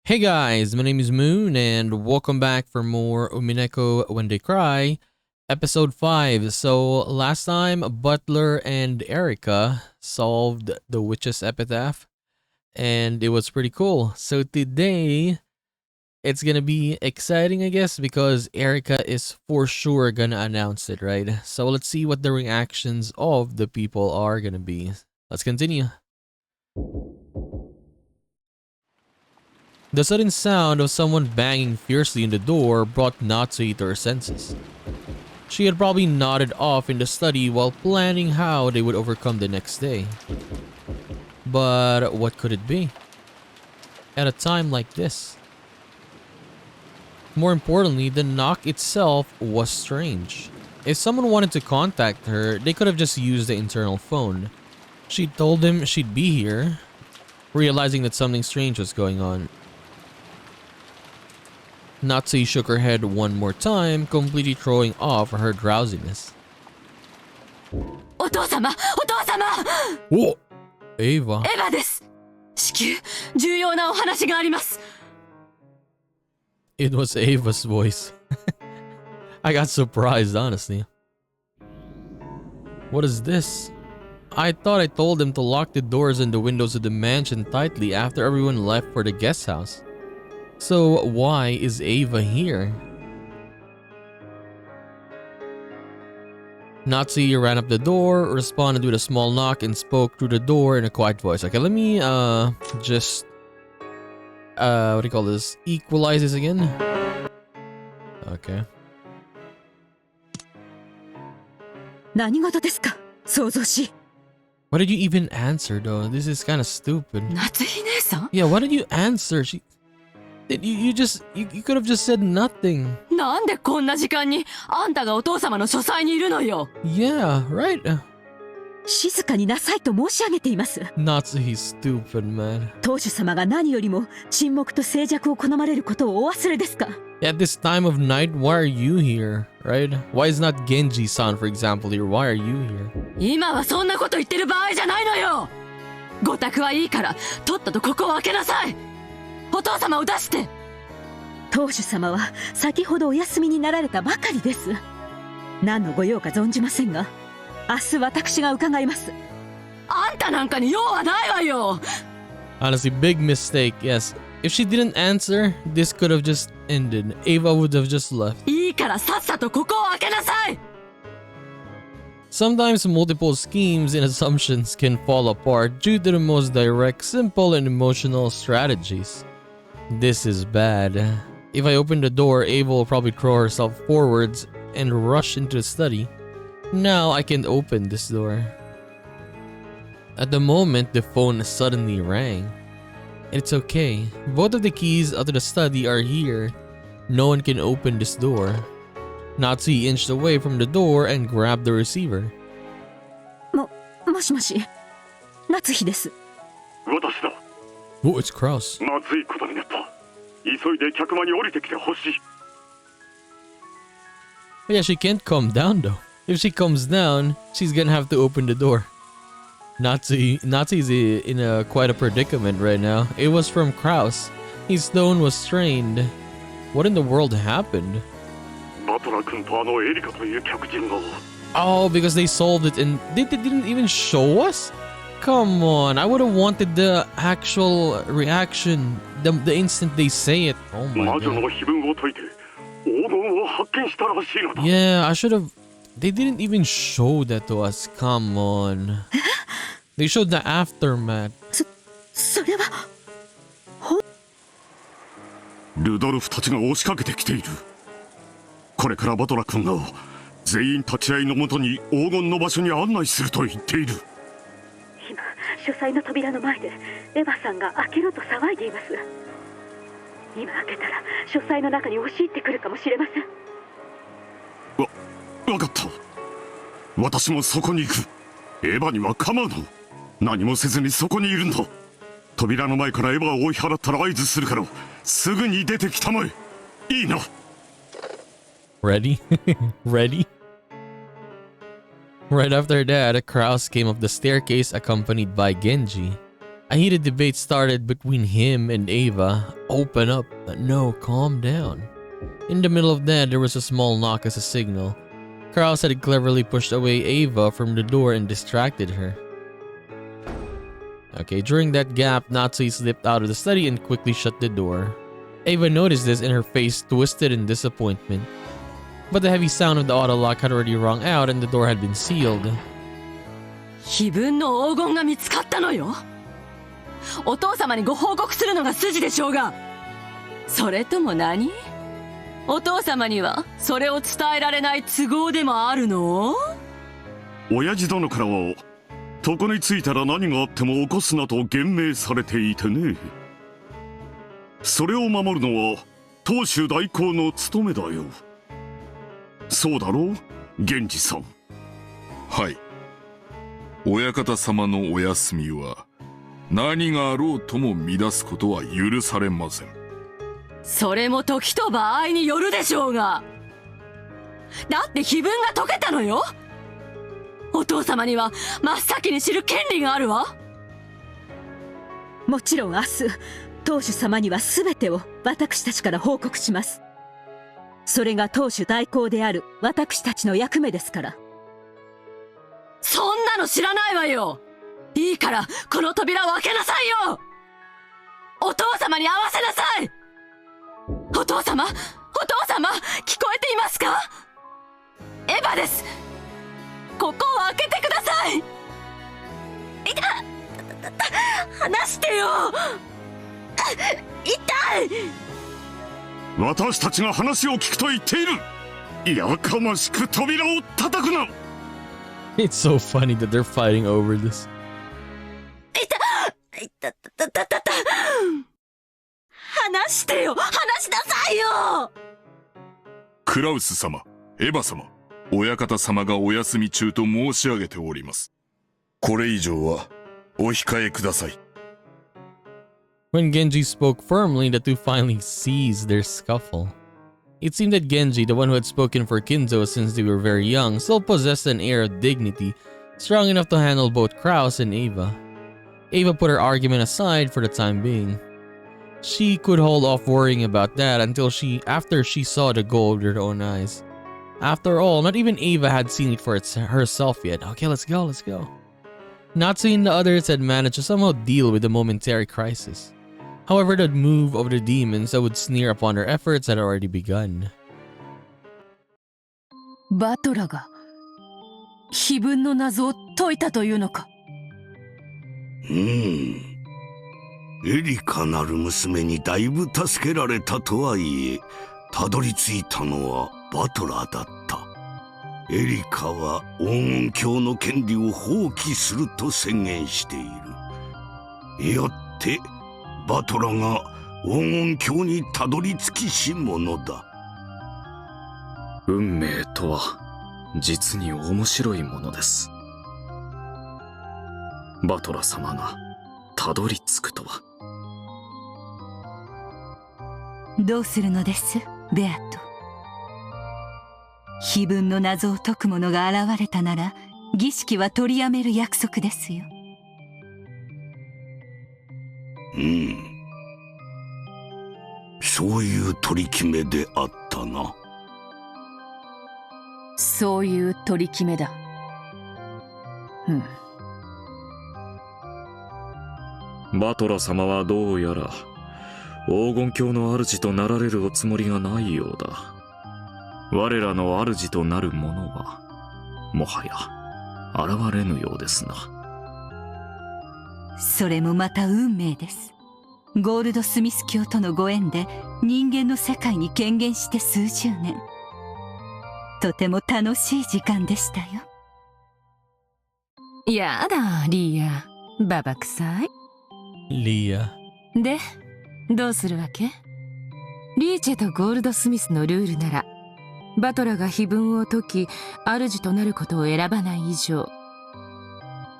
Hey guys, my name is Moon and welcome back for more Umineko When They Cry, episode 5. So last time, Butler and Erica solved the witch's epitaph and it was pretty cool. So today, it's gonna be exciting I guess because Erica is for sure gonna announce it, right? So let's see what the reactions of the people are gonna be. Let's continue. The sudden sound of someone banging fiercely in the door brought Natsui to her senses. She had probably nodded off in the study while planning how they would overcome the next day. But what could it be? At a time like this. More importantly, the knock itself was strange. If someone wanted to contact her, they could have just used the internal phone. She told him she'd be here, realizing that something strange was going on. Natsui shook her head one more time, completely throwing off her drowsiness. Otosama! Otosama! Whoa! Eva. Eva です。至急、重要なお話があります。 It was Ava's voice. I got surprised, honestly. What is this? I thought I told them to lock the doors and the windows of the mansion tightly after everyone left for the guest house. So why is Ava here? Natsui ran up the door, responded with a small knock, and spoke through the door in a quiet voice. Okay, let me just what do you call this? Equalize this again. Okay. 何事ですか、想像し。 Why did you even answer though? This is kind of stupid. 夏日姉さん Yeah, why did you answer? You could have just said nothing. なんでこんな時間にあんたがお父様の書斎にいるのよ。 Yeah, right. 静かになさいと申し上げています。 Natsuhi's stupid, man. 当主様が何よりも沈黙と静寂を好まれることをお忘れですか。 At this time of night, why are you here, right? Why is not Genji-san, for example, here? Why are you here? 今はそんなこと言ってる場合じゃないのよ。ご託はいいからとっととここを開けなさい。お父様を出して。当主様は先ほどお休みになられたばかりです。何のご用か存じませんが、明日私が伺います。あんたなんかに用はないわよ。 Honestly, big mistake, yes. If she didn't answer, this could have just ended. Ava would have just left. いいからさっさとここを開けなさい。 Sometimes multiple schemes and assumptions can fall apart due to the most direct, simple, and emotional strategies. This is bad. If I open the door, Ava will probably throw herself forwards and rush into the study. Now I can open this door. At the moment, the phone suddenly rang. It's okay. Both of the keys out of the study are here. No one can open this door. Natsui inched away from the door and grabbed the receiver. もしもし、夏日です。私だ。 Oh, it's Kraus. まずいことになった。急いで客間に降りてきてほしい。 Yeah, she can't calm down though. If she calms down, she's gonna have to open the door. Natsui's in quite a predicament right now. It was from Kraus. His stone was strained. What in the world happened? バトラー君とあのエリカという客人が。 Oh, because they solved it and they didn't even show us? Come on, I would have wanted the actual reaction the instant they say it. Oh my 魔女 god. の碑文を解いて黄金を発見したらしいのだ。 Yeah, I should have. They didn't even show that to us. Come on. They showed the aftermath. それは。ルドルフたちが押しかけてきている。これからバトラー君が全員立ち会いのもとに黄金の場所に案内すると言っている。今、書斎の扉の前でエヴァさんが開けろと騒いでいます。今開けたら書斎の中に押し入ってくるかもしれません。わかった。私もそこに行く。エヴァには構うな。何もせずにそこにいるんだ。扉の前からエヴァを追い払ったら合図するからすぐに出てきたまえ。いいな。 Ready? Ready? Right after that, Kraus came up the staircase accompanied by Genji. A heated debate started between him and Ava. Open up. No, calm down. In the middle of that, there was a small knock as a signal. Kraus had cleverly pushed away Ava from the door and distracted her. Okay, during that gap, Natsui slipped out of the study and quickly shut the door. Ava noticed this and her face twisted in disappointment. But the heavy sound of the auto lock had already rung out and the door had been sealed. 碑文の黄金が見つかったのよ。お父様にご報告するのが筋でしょうが。それとも何？お父様にはそれを伝えられない都合でもあるの？親父殿からは床に着いたら何があっても起こすなと厳命されていてね。それを守るのは当主代行の務めだよ。そうだろう、源氏さん。はい。親方様のお休みは何があろうとも乱すことは許されません。それも時と場合によるでしょうが。だって碑文が解けたのよ。お父様には真っ先に知る権利があるわ。もちろん明日当主様には全てを私たちから報告します。それが当主代行である私たちの役目ですから。そんなの知らないわよ。いいからこの扉を開けなさいよ。お父様に会わせなさい。お父様、お父様、聞こえていますか？エヴァです。ここを開けてください。話してよ。痛い。私たちが話を聞くと言っている。やかましく扉を叩くな。It's so funny that they're fighting over this. 話してよ。話しなさいよ。クラウス様、エヴァ様、親方様がお休み中と申し上げております。これ以上はお控えください。When Genji spoke firmly, the two finally ceased their scuffle. It seemed that Genji, the one who had spoken for Kinzo since they were very young, still possessed an air of dignity, strong enough to handle both Kraus and Ava. Ava put her argument aside for the time being. She could hold off worrying about that after she saw the gold with her own eyes. After all, not even Ava had seen it for herself yet. Okay, let's go. Natsui and the others had managed to somehow deal with the momentary crisis. However, the move of the demons that would sneer upon their efforts had already begun. バトラが碑文の謎を解いたというのか。エリカなる娘にだいぶ助けられたとはいえ、たどり着いたのはバトラーだった。エリカは黄金鏡の権利を放棄すると宣言している。よってバトラが黄金鏡にたどり着きし者だ。運命とは実に面白いものです。バトラ様がたどり着くとは。どうするのです、ベアト。碑文の謎を解く者が現れたなら儀式は取りやめる約束ですよ。そういう取り決めであったな。そういう取り決めだ。バトラ様はどうやら黄金鏡の主となられるおつもりがないようだ。我らの主となる者はもはや現れぬようですな。それもまた運命です。ゴールドスミス教とのご縁で人間の世界に顕現して数十年。とても楽しい時間でしたよ。やだ、リーア。ババ臭い。リア。で、どうするわけ？リーチェとゴールドスミスのルールなら、バトラが碑文を解き、主となることを選ばない以上、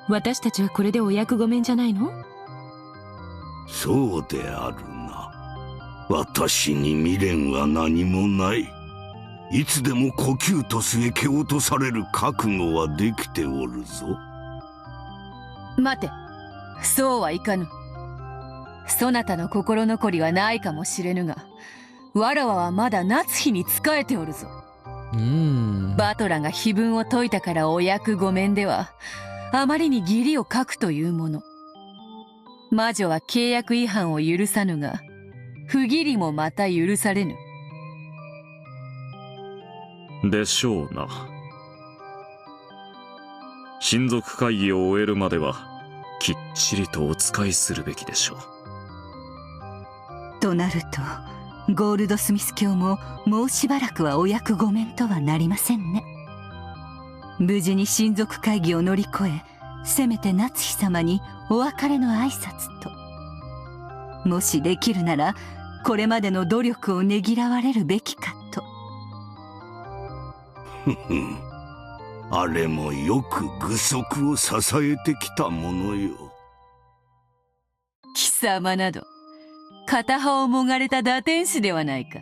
私たちはこれでお役御免じゃないの？そうであるな。私に未練は何もない。いつでも呼吸とすへ蹴落とされる覚悟はできておるぞ。待て、そうはいかぬ。そなたの心残りはないかもしれぬが、わらわはまだ夏日に仕えておるぞ。バトラが碑文を解いたからお役御免では、あまりに義理を書くというもの。魔女は契約違反を許さぬが、不義理もまた許されぬ。でしょうな。親族会議を終えるまではきっちりとお使いするべきでしょう。となるとゴールドスミス教ももうしばらくはお役御免とはなりませんね。無事に親族会議を乗り越え、せめて夏日様にお別れの挨拶と、もしできるならこれまでの努力をねぎらわれるべきかと。あれもよく具足を支えてきたものよ。貴様など片刃をもがれた打天使ではないか。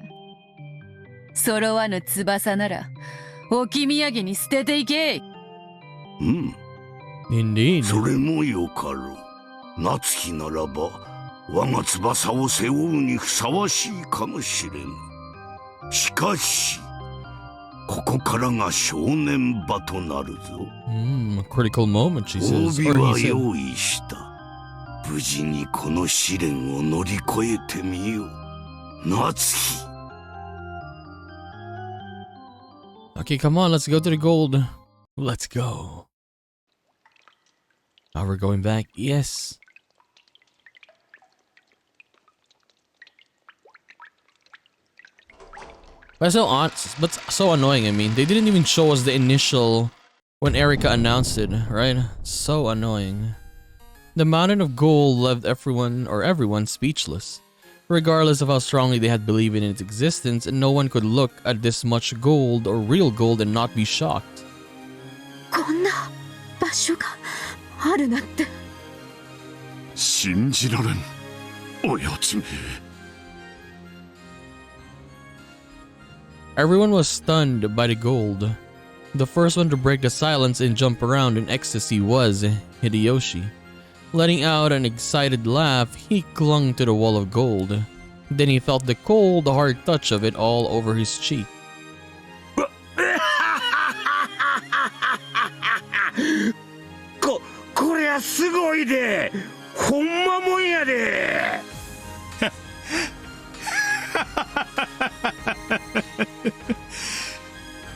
揃わぬ翼なら置き土産に捨てていけ。Indeed. それもよかろう。夏日ならば我が翼を背負うにふさわしいかもしれぬ。しかしここからが正念場となるぞ。A critical moment, she says. 褒美 Or は he said. 用意した。無事にこの試練を乗り越えてみよう。夏日。Okay, come on, let's go to the gold. Let's go. Now we're going back. Yes. But so annoying. I mean, they didn't even show us the initial when Erika announced it, right? So annoying. The mountain of gold left everyone speechless. Regardless of how strongly they had believed in its existence, and no one could look at this much gold or real gold and not be shocked. こんな場所があるなんて。信じられん。親父め。Everyone was stunned by the gold. The first one to break the silence and jump around in ecstasy was Hideyoshi. Letting out an excited laugh, he clung to the wall of gold. Then he felt the cold, hard touch of it all over his cheek. こりゃすごいで。ほんまもんやで。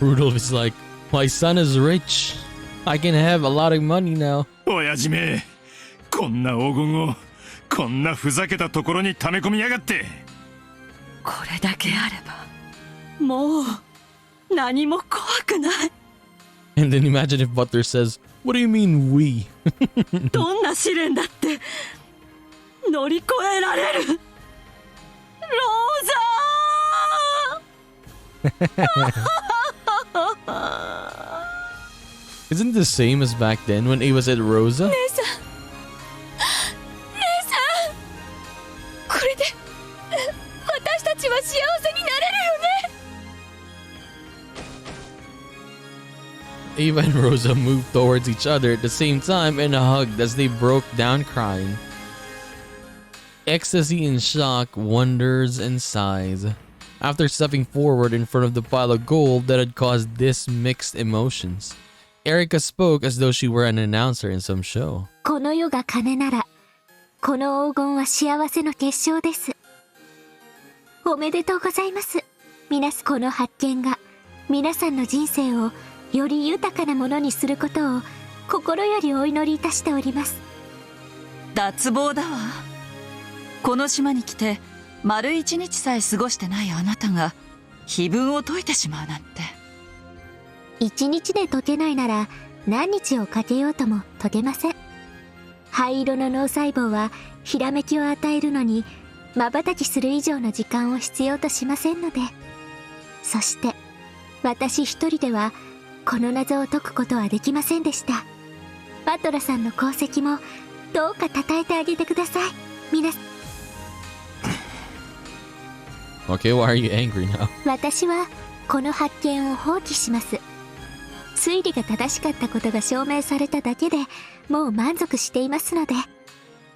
Rudolph is like, my son is rich. I can have a lot of money now. 親父め、こんな黄金をこんなふざけたところに溜め込みやがって。これだけあればもう何も怖くない。 And then imagine if Butler says, what do you mean we? どんな試練だって乗り越えられる。ローザーIsn't it the same as back then when he was at Rosa? 姉さんこれで私たちは幸せになれるよね。 Ava and Rosa moved towards each other at the same time and hugged as they broke down crying. Ecstasy and shock, wonders and sighs. After stepping forward in front of the pile of gold that had caused this mixed emotions, Erika spoke as though she were an announcer in some show. この世が金なら、この黄金は幸せの結晶です。おめでとうございます。この発見が皆さんの人生をより豊かなものにすることを心よりお祈りいたしております。脱帽だわ。この島に来て丸一日さえ過ごしてないあなたが碑文を解いてしまうなんて。一日で解けないなら何日をかけようとも解けません。灰色の脳細胞はひらめきを与えるのに瞬きする以上の時間を必要としませんので。そして私一人ではこの謎を解くことはできませんでした。バトラさんの功績もどうか称えてあげてください。皆さん。Okay, why are you angry now? 私はこの発見を放棄します。推理が正しかったことが証明されただけでもう満足していますので。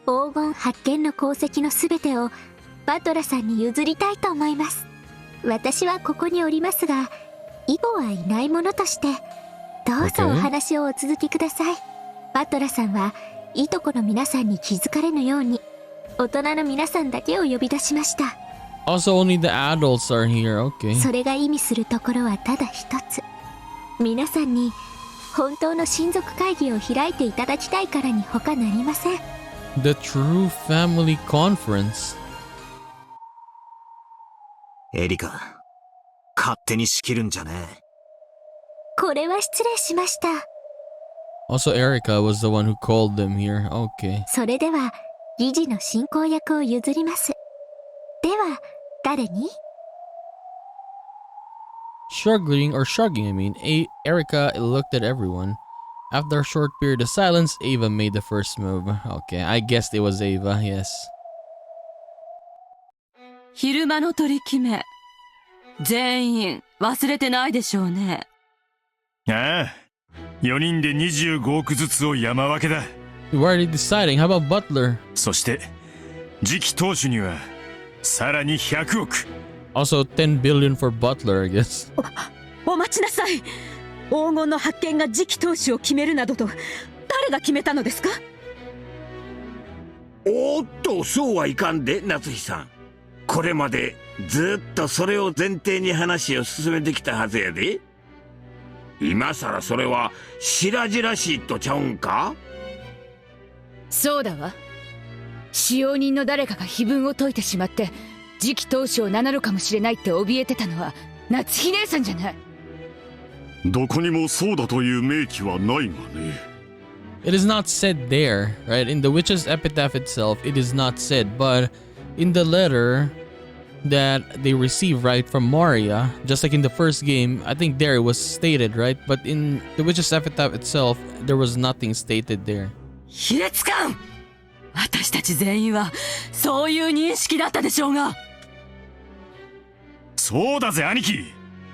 黄金発見の功績のすべてをバトラさんに譲りたいと思います。私はここにおりますが、イボはいないものとして、どうぞお話をお続けください。バトラさんはいとこの皆さんに気づかれぬように、大人の皆さんだけを呼び出しました。Also, only the adults are here. Okay. それが意味するところはただ一つ。皆さんに本当の親族会議を開いていただきたいからに他なりません。The true family conference. エリカ、勝手に仕切るんじゃねえ。これは失礼しました。Also, Erica was the one who called them here. Okay. それでは議事の進行役を譲ります。では誰に？ Shrugging, I mean, Erica looked at everyone. After a short period of silence, Ava made the first move. Okay, I guessed it was Ava, yes. 昼間の取り決め、全員忘れてないでしょうね。ああ、4人で25億ずつを山分けだ。We're already deciding. How about Butler? そして次期当主にはさらに100億。Also 10 billion for Butler, I guess. お待ちなさい。黄金の発見が次期当主を決めるなどと誰が決めたのですか？おっと、そうはいかんで、夏日さん。これまでずっとそれを前提に話を進めてきたはずやで。今さらそれは白々しいとちゃうんか？そうだわ。使用人の誰かが碑文を解いてしまって次期当主を名乗るかもしれないって怯えてたのは夏日姉さんじゃない。どこにもそうだという明記はないがね。It is not said there, right? In the witch's epitaph itself, it is not said, but in the letter that they receive, right, from Maria, just like in the first game, I think there it was stated, right? But in the witch's epitaph itself, there was nothing stated there. 卑劣感！私たち全員はそういう認識だったでしょうが。そうだぜ兄貴。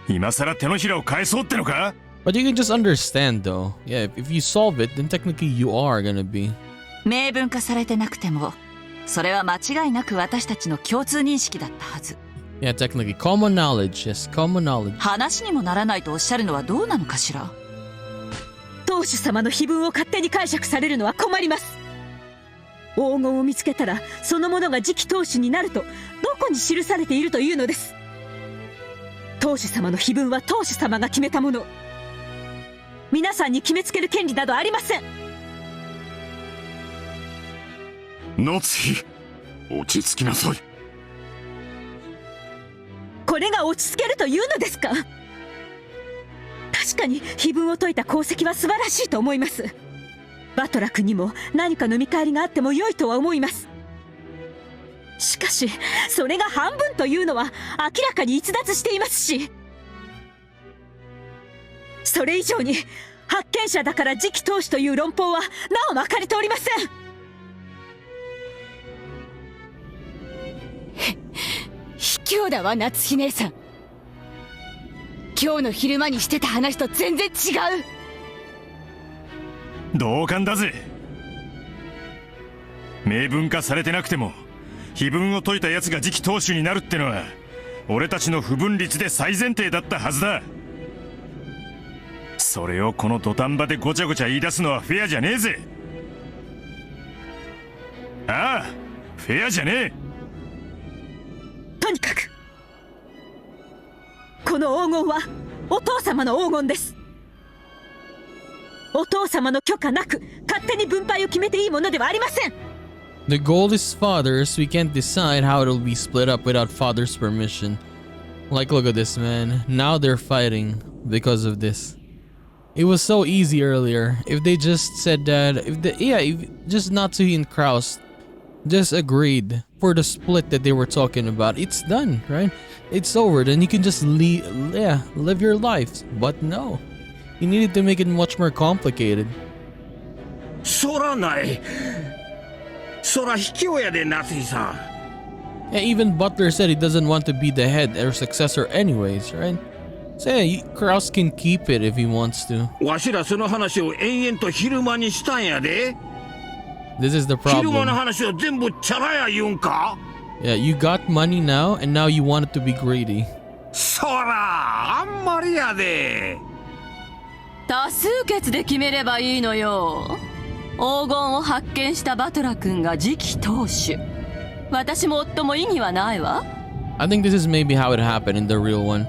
今さら手のひらを返そうってのか？ But you can just understand though. Yeah, if you solve it, then technically you are gonna be. 明文化されてなくても、それは間違いなく私たちの共通認識だったはず。Yeah, technically. Common knowledge. Yes, common knowledge. 話にもならないとおっしゃるのはどうなのかしら？当主様の碑文を勝手に解釈されるのは困ります。黄金を見つけたらそのものが次期当主になるとどこに記されているというのです。当主様の碑文は当主様が決めたもの。皆さんに決めつける権利などありません。夏日、落ち着きなさい。これが落ち着けるというのですか？確かに碑文を解いた功績は素晴らしいと思います。バトラ君にも何かの見返りがあっても良いとは思います。しかしそれが半分というのは明らかに逸脱していますし、それ以上に発見者だから次期当主という論法はなおまかり通りません。卑怯だわ夏日姉さん。今日の昼間にしてた話と全然違う。同感だぜ。明文化されてなくても碑文を解いたやつが次期当主になるってのは俺たちの不分律で最前提だったはずだ。それをこの土壇場でごちゃごちゃ言い出すのはフェアじゃねえぜ。ああ、フェアじゃねえ。とにかくこの黄金はお父様の黄金です。お父様の許可なく勝手に分配を決めていいものではありません。 The gold is father's. We can't decide how it'll be split up without father's permission. Like, look at this, man. Now they're fighting because of this. It was so easy earlier. If they just said that, if just Natsuhi and Kraus just agreed for the split that they were talking about, it's done, right? It's over. Then you can just live your life. But no, you needed to make it much more complicated. そらない。そら卑怯やで、夏日さん。Yeah, even Butler said he doesn't want to be the head or successor anyways, right? So yeah, Kraus can keep it if he wants to. わしらその話を延々と昼間にしたんやで。This is the 昼間の problem. 話を全部チャラや言うんか Yeah, you got money now, and now you want it to be greedy. そらあんまりやで多数決で決めればいいのよ。黄金を発見したバトラ君が次期当主。私も夫も異議はないわ。I think this is maybe how it happened in the real one.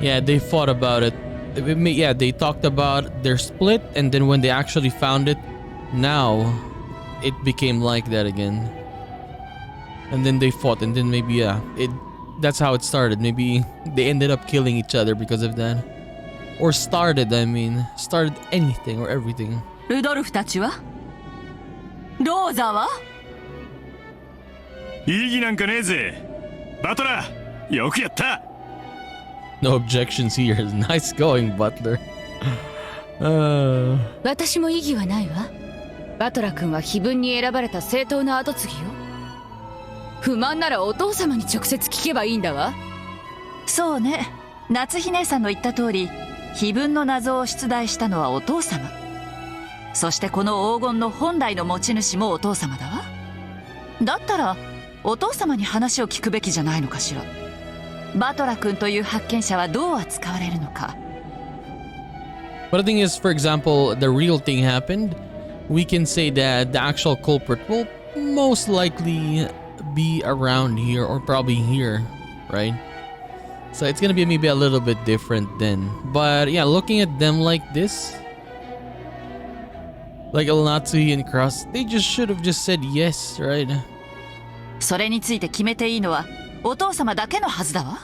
Yeah, they fought about it. Yeah, they talked about their split, and then when they actually found it, now it became like that again. And then they fought, and then maybe that's how it started. Maybe they ended up killing each other because of that. Or started anything or everything. ルドルフたちは？ローザは？異議なんかねえぜ。バトラー、よくやった。 No objections here. Nice going, Butler. 私も異議はないわ。バトラ君は非分に選ばれた正当な跡継ぎよ。不満ならお父様に直接聞けばいいんだわ。そうね、夏日姉さんの言った通り、非分の謎を出題したのはお父様。そしてこの黄金の本来の持ち主もお父様だわ。だったらお父様に話を聞くべきじゃないのかしら。バトラ君という発見者はどう扱われるのか。 But the thing is, for example, the real thing happened. We can say that the actual culprit will most likely be around here or probably here, right? So it's gonna be maybe a little bit different then. But yeah, looking at them like this, like Elnatsuhi and Cross, they just should have just said yes, right? それについて決めていいのはお父様だけのはずだわ。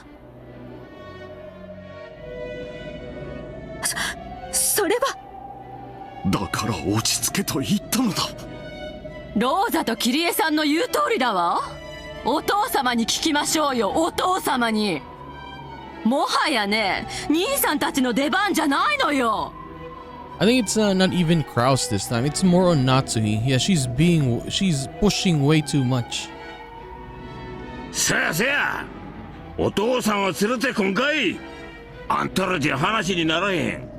それはだから落ち着けと言ったのだ。ローザとキリエさんの言う通りだわ。お父様に聞きましょうよ、お父様に。もはやね、兄さんたちの出番じゃないのよ。I think it's not even Kraus this time. It's more on Natsuhi. Yeah, she's pushing way too much. せやせや、お父さんを連れてこんかい。あんたらじゃ話にならへん。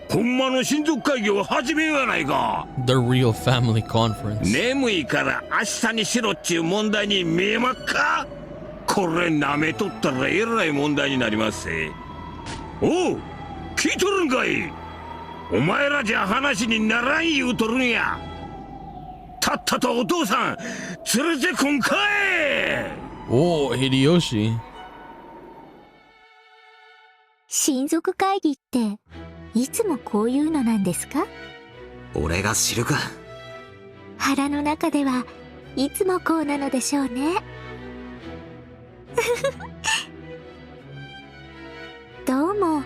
ほんまの親族会議を始めようやないか。 The real family conference. 眠いから明日にしろっちゅう問題に見えまっか。これ舐めとったらえらい問題になりますぜ。おう、聞いとるんかい。お前らじゃ話にならん言うとるんや。たったとお父さん連れてこんかい。 Oh, Hideyoshi. 親族会議っていつもこういうのなんですか？俺が知るか。腹の中ではいつもこうなのでしょうね。どうも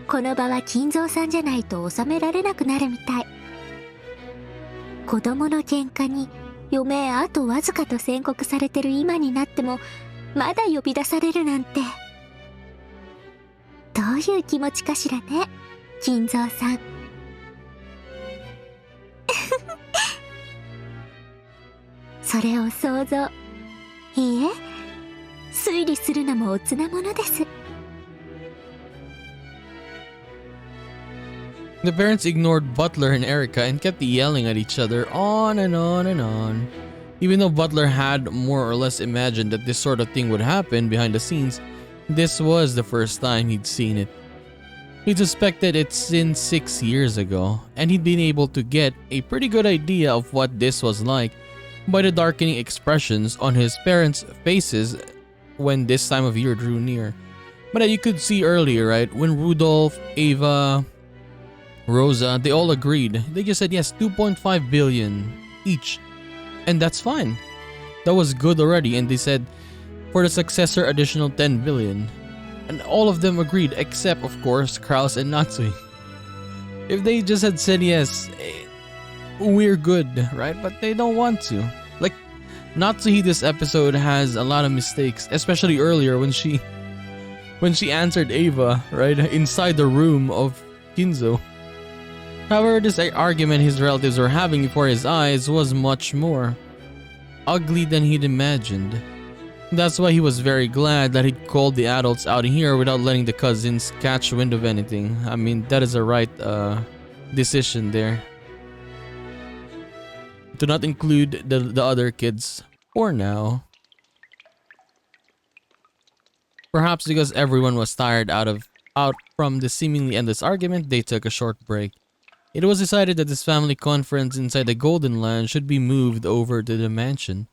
この場は金蔵さんじゃないと収められなくなるみたい。子供の喧嘩に余命あとわずかと宣告されてる今になってもまだ呼び出されるなんて、どういう気持ちかしらね、金蔵さん。それを想像、いいえ、推理するのもおつなものです。 The parents ignored Butler and Erica and kept yelling at each other on and on and on. Even though Butler had more or less imagined that this sort of thing would happen behind the scenes, this was the first time he'd seen it. He'd suspected it since 6 years ago, and he'd been able to get a pretty good idea of what this was like by the darkening expressions on his parents' faces when this time of year drew near. But you could see earlier, right, when Rudolph, Ava, Rosa, they all agreed. They just said yes, 2.5 billion each. And that's fine. That was good already. And they said for the successor, additional 10 billion. And all of them agreed, except of course Kraus and Natsui. If they just had said yes, we're good, right? But they don't want to. Like, Natsuhi this episode has a lot of mistakes, especially earlier when she answered Ava, right, inside the room of Kinzo. However, this argument his relatives were having before his eyes was much more ugly than he'd imagined. That's why he was very glad that he'd called the adults out here without letting the cousins catch wind of anything. I mean, that is a right decision there. To not include the other kids for now. Perhaps because everyone was tired out from the seemingly endless argument, they took a short break. It was decided that this family conference inside the Golden Land should be moved over to the mansion.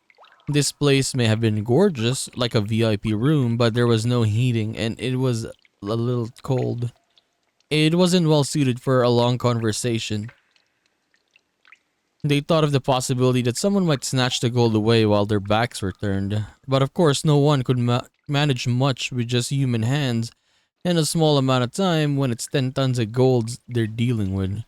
This place may have been gorgeous, like a VIP room, but there was no heating and it was a little cold. It wasn't well suited for a long conversation. They thought of the possibility that someone might snatch the gold away while their backs were turned. But of course, no one could manage much with just human hands and a small amount of time when it's 10 tons of gold they're dealing with.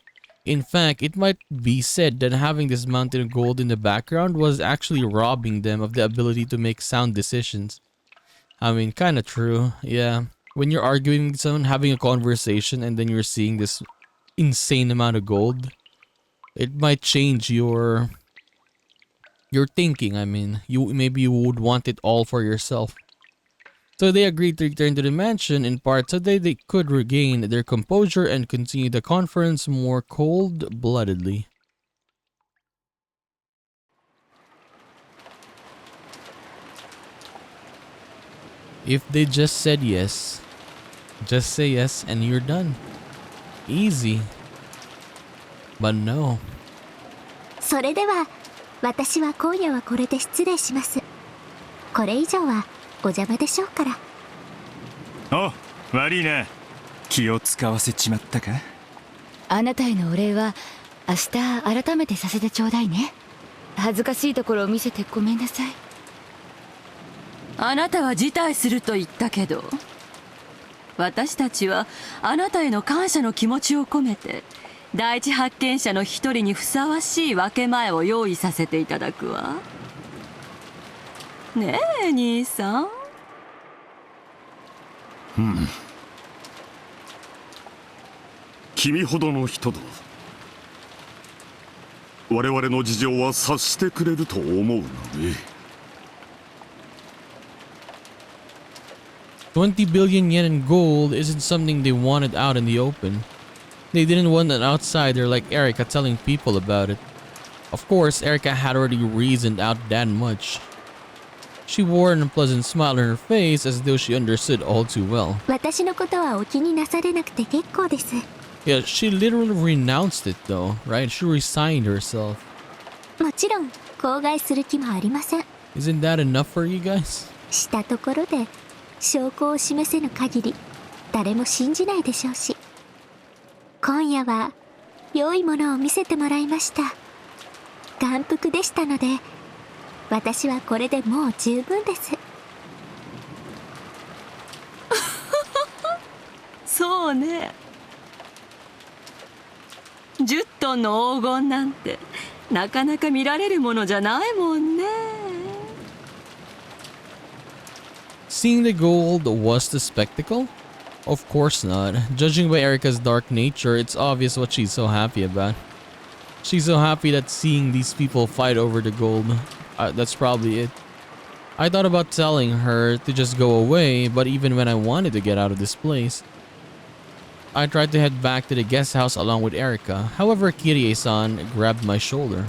In fact, it might be said that having this mountain of gold in the background was actually robbing them of the ability to make sound decisions. I mean, kinda true, yeah. When you're arguing with someone, having a conversation, and then you're seeing this insane amount of gold, it might change your thinking. I mean, maybe you would want it all for yourself. So they agreed to return to the mansion in part so that they could regain their composure and continue the conference more cold-bloodedly. If they just said yes, just say yes and you're done. Easy. But no. それでは私は今夜はこれで失礼します。これ以上はお邪魔でしょうから。お、悪いな。気を使わせちまったか。あなたへのお礼は明日改めてさせてちょうだいね。恥ずかしいところを見せてごめんなさい。あなたは辞退すると言ったけど、私たちはあなたへの感謝の気持ちを込めて第一発見者の一人にふさわしい分け前を用意させていただくわ。ねえ兄さん。君ほどの人と我々の事情は察してくれると思うのね。$20 billion yen in gold isn't something they wanted out in the open. They didn't want an outsider like Erika telling people about it. Of course, Erika had already reasoned out that much. She wore an unpleasant smile on her face as though she understood all too well. 私のことはお気になされなくて結構です。Yeah, she literally renounced it though, right? She resigned herself. もちろん口外する気もありません。 Isn't that enough for you guys? したところで証拠を示せぬ限り誰も信じないでしょうし、今夜は良いものを見せてもらいました。眼福でしたので私はこれでもう十分です。そうね。10トンの黄金なんてなかなか見られるものじゃないもんね。Seeing the gold was the spectacle? Of course not. Judging by Erika's dark nature, it's obvious what she's so happy about. She's so happy that seeing these people fight over the gold. That's probably it. I thought about telling her to just go away, but even when I wanted to get out of this place, I tried to head back to the guest house along with Erika. However, Kirie-san grabbed my shoulder.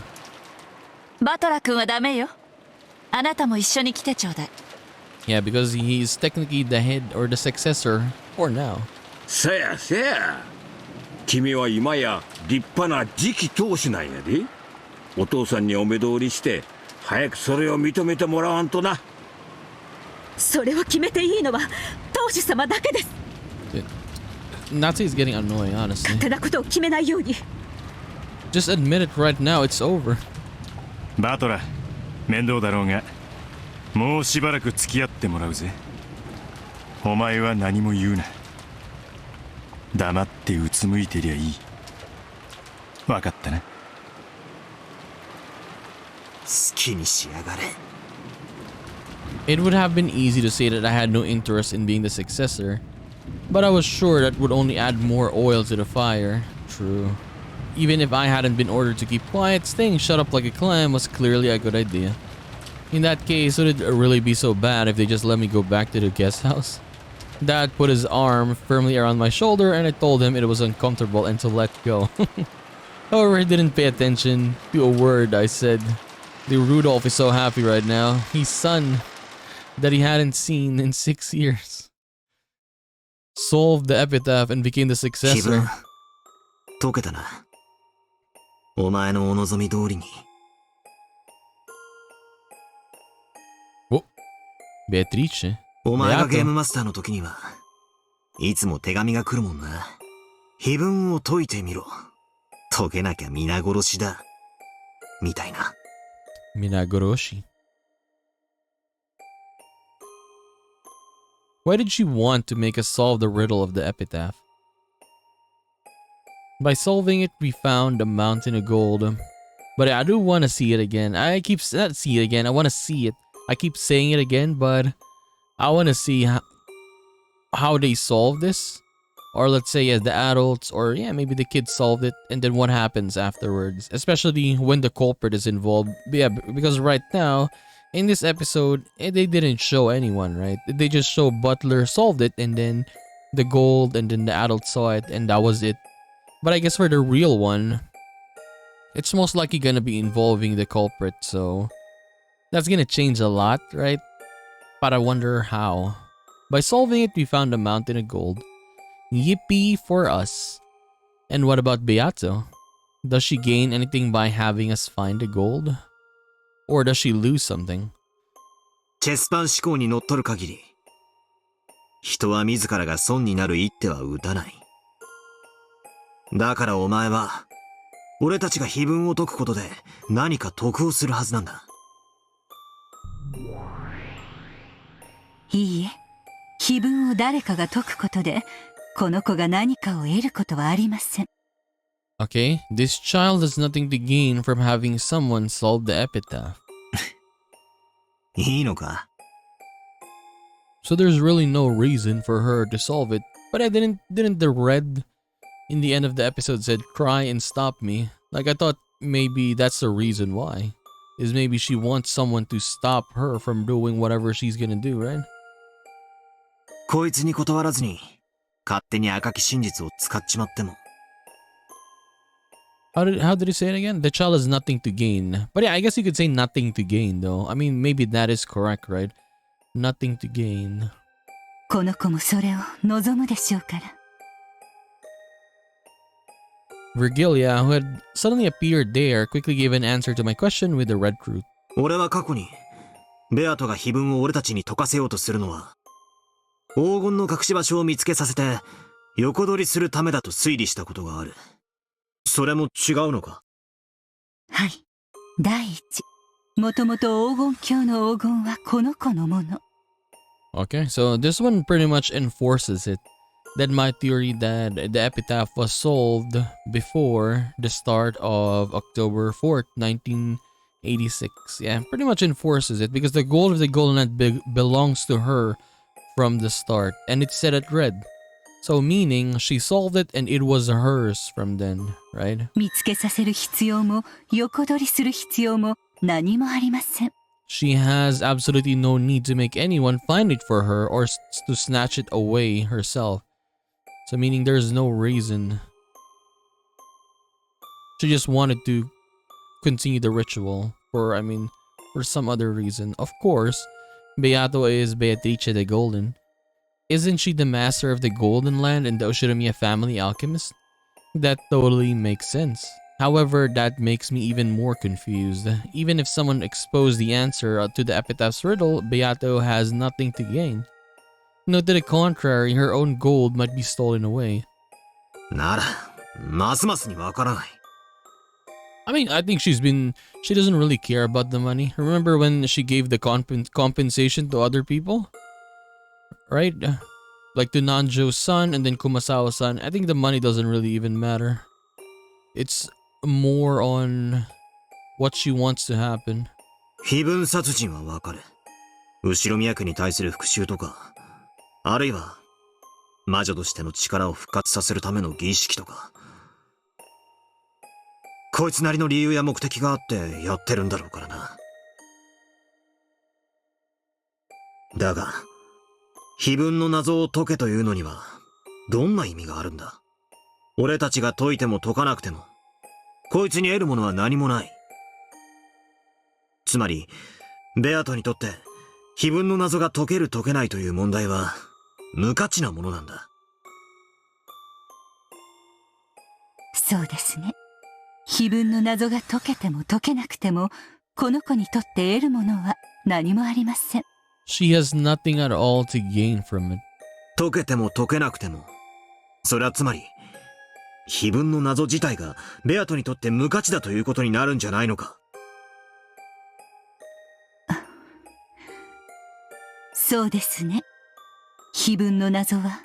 バトラ君はダメよ。あなたも一緒に来てちょうだい。Yeah, because he's technically the head or the successor for now. せやせや。君は今や立派な次期当主なんやで。お父さんにお目通りして早くそれを認めてもらわんとな。それを決めていいのは当主様だけです。Natsu is getting annoying, honestly. 勝手なことを決めないように。Just admit it right now, it's over. バトラ、面倒だろうが、もうしばらく付き合ってもらうぜ。お前は何も言うな。黙ってうつむいてりゃいい。わかったな。好きにしやがれ。It would have been easy to say that I had no interest in being the successor, but I was sure that would only add more oil to the fire. True. Even if I hadn't been ordered to keep quiet, staying shut up like a clam was clearly a good idea. In that case, would it really be so bad if they just let me go back to the guest house? Dad put his arm firmly around my shoulder and I told him it was uncomfortable and to let go. However, he didn't pay attention to a word I said. The Rudolph is so happy right now. His son that he hadn't seen in 6 years solved the epitaph and became the 気分 successor. 解けたな。お前のお望み通りに。 Beatrice. お前が Beato. ゲームマスターの時には、いつも手紙が来るもんな。碑文を解いてみろ。解けなきゃ皆殺しだ。みたいな。Minagoroshi. Why did she want to make us solve the riddle of the epitaph? By solving it, we found a mountain of gold. But I do want to see it again. Not see it again. I want to see it. I keep saying it again, but I want to see how they solve this. Or let's say as the adults, or yeah, maybe the kids solved it, and then what happens afterwards. Especially when the culprit is involved. Yeah, because right now, in this episode, they didn't show anyone, right? They just show Butler solved it, and then the gold, and then the adults saw it, and that was it. But I guess for the real one, it's most likely gonna be involving the culprit, so that's gonna change a lot, right? But I wonder how. By solving it, we found a mountain of gold. Yippee for us. And what about Beato? Does she gain anything by having us find the gold? Or does she lose something? チェスパン思考にのっとる限り、人は自らが損になる一手は打たない。だからお前は、俺たちが碑文を解くことで何か得をするはずなんだ。いいえ、碑文を誰かが解くことで、この子が何かを得ることはありません。Okay, this child has nothing to gain from having someone solve the epitaph. いいのか? So there's really no reason for her to solve it. But I didn't the red in the end of the episode said cry and stop me? Like I thought maybe that's the reason why. Is maybe she wants someone to stop her from doing whatever she's gonna do, right? こいつに断らずに、勝手に赤き真実を使っちまっても。How did he say it again? The child has nothing to gain. But yeah, I guess you could say nothing to gain though. I mean, maybe that is correct, right? Nothing to gain. この子もそれを望むでしょうから。Virgilia, who had suddenly appeared there, quickly gave an answer to my question with the red fruit. 俺は過去に、ベアトが碑文を俺たちに解かせようとするのは、黄金の隠し場所を見つけさせて、横取りするためだと推理したことがある。それも違うのか? はい。第一、もともと黄金鏡の黄金はこの子のもの。Okay, so this one pretty much enforces it. That my theory that the epitaph was solved before the start of October 4th, 1986. Yeah, pretty much enforces it because the gold of the Golden Knight belongs to her from the start, and it's set at red. So meaning she solved it and it was hers from then, right? 見つけさせる必要も横取りする必要も何もありません。She has absolutely no need to make anyone find it for her or to snatch it away herself. So meaning there's no reason. She just wanted to continue the ritual for some other reason. Of course, Beato is Beatrice the Golden. Isn't she the master of the Golden Land and the Oshinomiya family alchemist? That totally makes sense. However, that makes me even more confused. Even if someone exposed the answer to the epitaph's riddle, Beato has nothing to gain. No, to the contrary, her own gold might be stolen away. なら、ますますにわからない。I mean, I think she doesn't really care about the money. Remember when she gave the compensation to other people? Right? Like to Nanjo's son and then Kumasawa's son. I think the money doesn't really even matter. It's more on what she wants to happen. 碑文殺人はわかる。後ろ宮家に対する復讐とか、あるいは魔女としての力を復活させるための儀式とか。こいつなりの理由や目的があってやってるんだろうからな。だが、碑文の謎を解けというのには、どんな意味があるんだ？俺たちが解いても解かなくても、こいつに得るものは何もない。つまり、ベアトにとって、碑文の謎が解ける解けないという問題は、無価値なものなんだ。そうですね。碑文の謎が解けても解けなくても、この子にとって得るものは何もありません。She has nothing at all to gain from it. 解けても解けなくても、それはつまり、碑文の謎自体がベアトにとって無価値だということになるんじゃないのか。そうですね。碑文の謎は、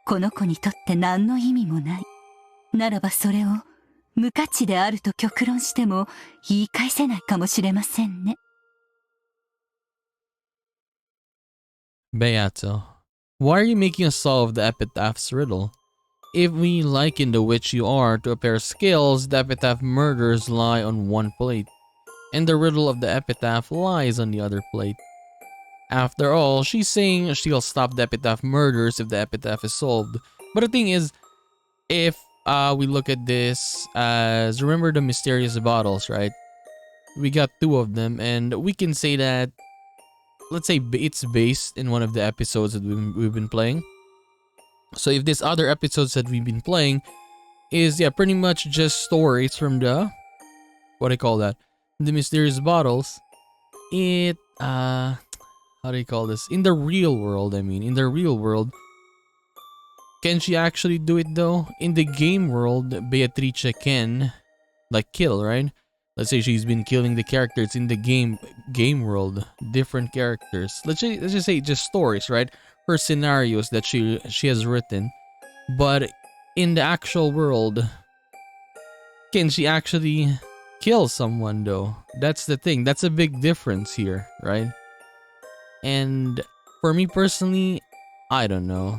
この子にとって何の意味もない。ならばそれを、無価値であると極論しても言い返せないかもしれませんね。Beato, why are you making us solve the epitaph's riddle? If we liken the witch you are to a pair of scales, the epitaph murders lie on one plate, and the riddle of the epitaph lies on the other plate. After all, she's saying she'll stop the epitaph murders if the epitaph is solved. But the thing is, if we look at this as, remember the mysterious bottles, right? We got 2 of them, and we can say that, let's say it's based in one of the episodes that we've been playing. So if this other episodes that we've been playing is, yeah, pretty much just stories from the, what do you call that? The mysterious bottles. It, how do you call this? In the real world, I mean, in the real world, can she actually do it though? In the game world, Beatrice can, like, kill, right? Let's say she's been killing the characters in the game world, different characters. Let's just say just stories, right? Her scenarios that she has written. But in the actual world, can she actually kill someone though? That's the thing. That's a big difference here, right? And for me personally, I don't know.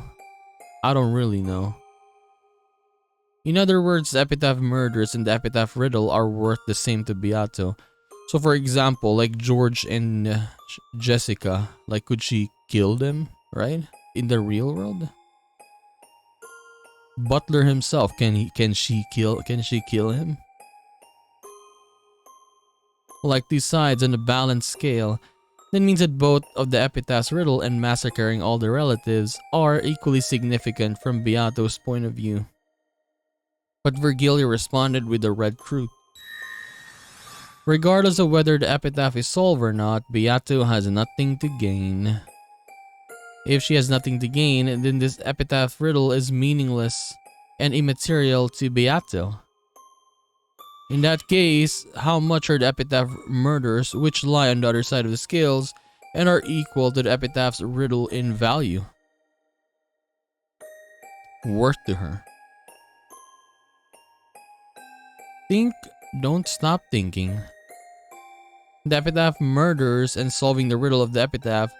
I don't really know. In other words, the epitaph murders and the epitaph riddle are worth the same to Beato. So for example, like George and Jessica, like, could she kill them, right? In the real world? Butler himself, can she kill him? Like, these sides on a balanced scale, that means that both of the epitaph's riddle and massacring all the relatives are equally significant from Beato's point of view. But Virgilia responded with the red truth. Regardless of whether the epitaph is solved or not, Beato has nothing to gain. If she has nothing to gain, then this epitaph riddle is meaningless and immaterial to Beato. In that case, how much are the epitaph murders which lie on the other side of the scales and are equal to the epitaph's riddle in value? Worth to her. Think, don't stop thinking. The epitaph murders and solving the riddle of the epitaph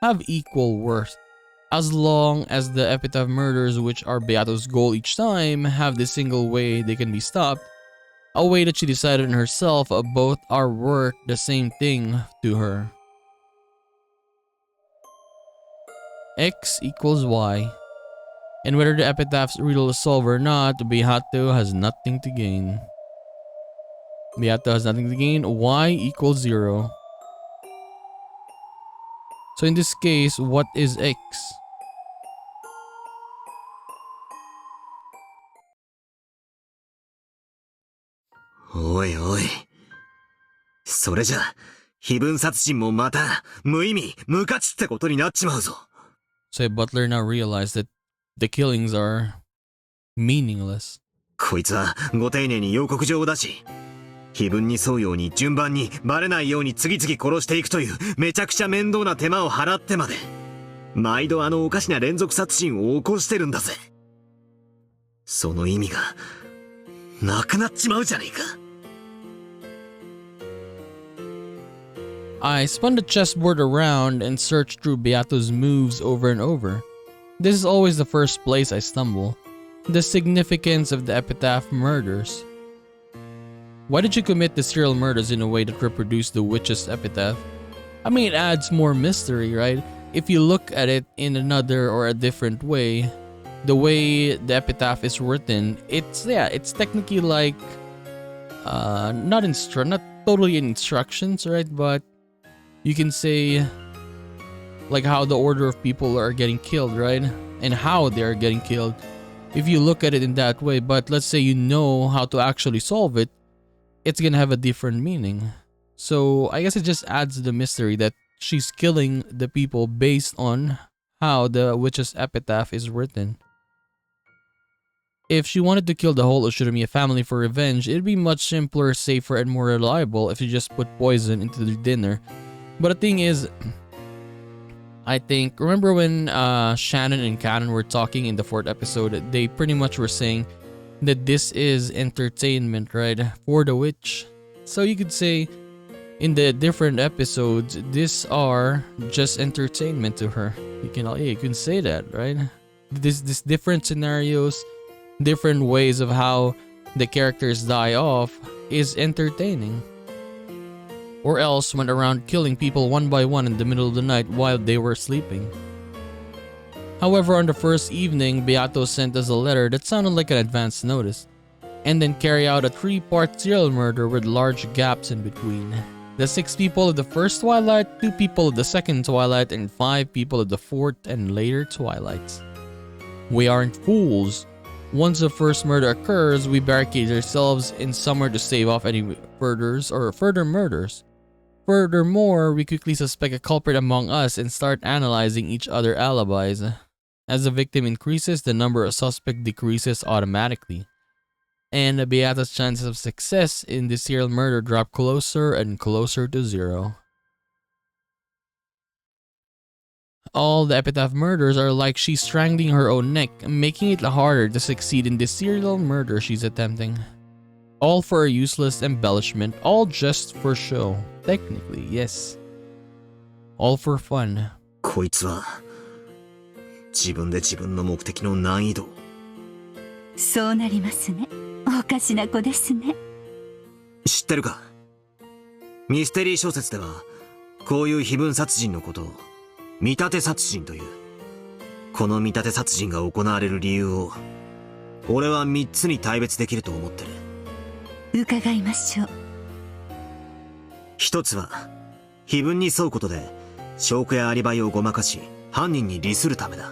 have equal worth. As long as the epitaph murders, which are Beato's goal each time, have this single way they can be stopped, a way that she decided on herself, both are worth the same thing to her. X equals Y. And whether the epitaph's riddle is solved or not, Beato has nothing to gain. Beato has nothing to gain. Y equals 0. So in this case, what is X? Oi, oi. それじゃ、非分殺人もまた、無意味、無価値ってことになっちまうぞ。So Butler now realized that the killings are meaningless. こいつはご丁寧に予告状を出し、非分に沿うように順番にバレないように次々殺していくというめちゃくちゃ面倒な手間を払ってまで、毎度あのおかしな連続殺人を起こしてるんだぜ。その意味が、なくなっちまうじゃねえか。I spun the chessboard around and searched through Beato's moves over and over. This is always the first place I stumble. The significance of the epitaph murders. Why did you commit the serial murders in a way that reproduced the witch's epitaph? I mean, it adds more mystery, right? If you look at it in another or a different way, the way the epitaph is written, it's technically like not totally instructions, right? But you can say like how the order of people are getting killed, right? And how they are getting killed. If you look at it in that way, but let's say you know how to actually solve it, it's gonna have a different meaning. So I guess it just adds to the mystery that she's killing the people based on how the witch's epitaph is written. If she wanted to kill the whole Ushirimiya family for revenge, it'd be much simpler, safer, and more reliable if you just put poison into the dinner. But the thing is, I think, remember when Shannon and Cannon were talking in the 4th episode, they pretty much were saying that this is entertainment, right, for the witch. So you could say in the different episodes, these are just entertainment to her. You can say that, right? This different scenarios, different ways of how the characters die off is entertaining. Or else went around killing people one by one in the middle of the night while they were sleeping. However, on the first evening, Beato sent us a letter that sounded like an advance notice, and then carry out a 3-part serial murder with large gaps in between. The 6 people of the first twilight, 2 people of the second twilight, and 5 people of the fourth and later twilights. We aren't fools. Once the first murder occurs, we barricade ourselves in somewhere to stave off any further murders. Furthermore, we quickly suspect a culprit among us and start analyzing each other's alibis. As the victim increases, the number of suspects decreases automatically. And Beata's chances of success in this serial murder drop closer and closer to 0. All the epitaph murders are like she's strangling her own neck, making it harder to succeed in this serial murder she's attempting. All for a useless embellishment, all just for show. Technically, yes. All for fun. こいつは自分で自分の目的の難易度。そうなりますね。おかしな子ですね。知ってるか？ミステリー小説ではこういう非分殺人のことを見立て殺人という。この見立て殺人が行われる理由を俺は3つに大別できると思ってる。伺いましょう。一つは非分に沿うことで証拠やアリバイをごまかし犯人に利するためだ。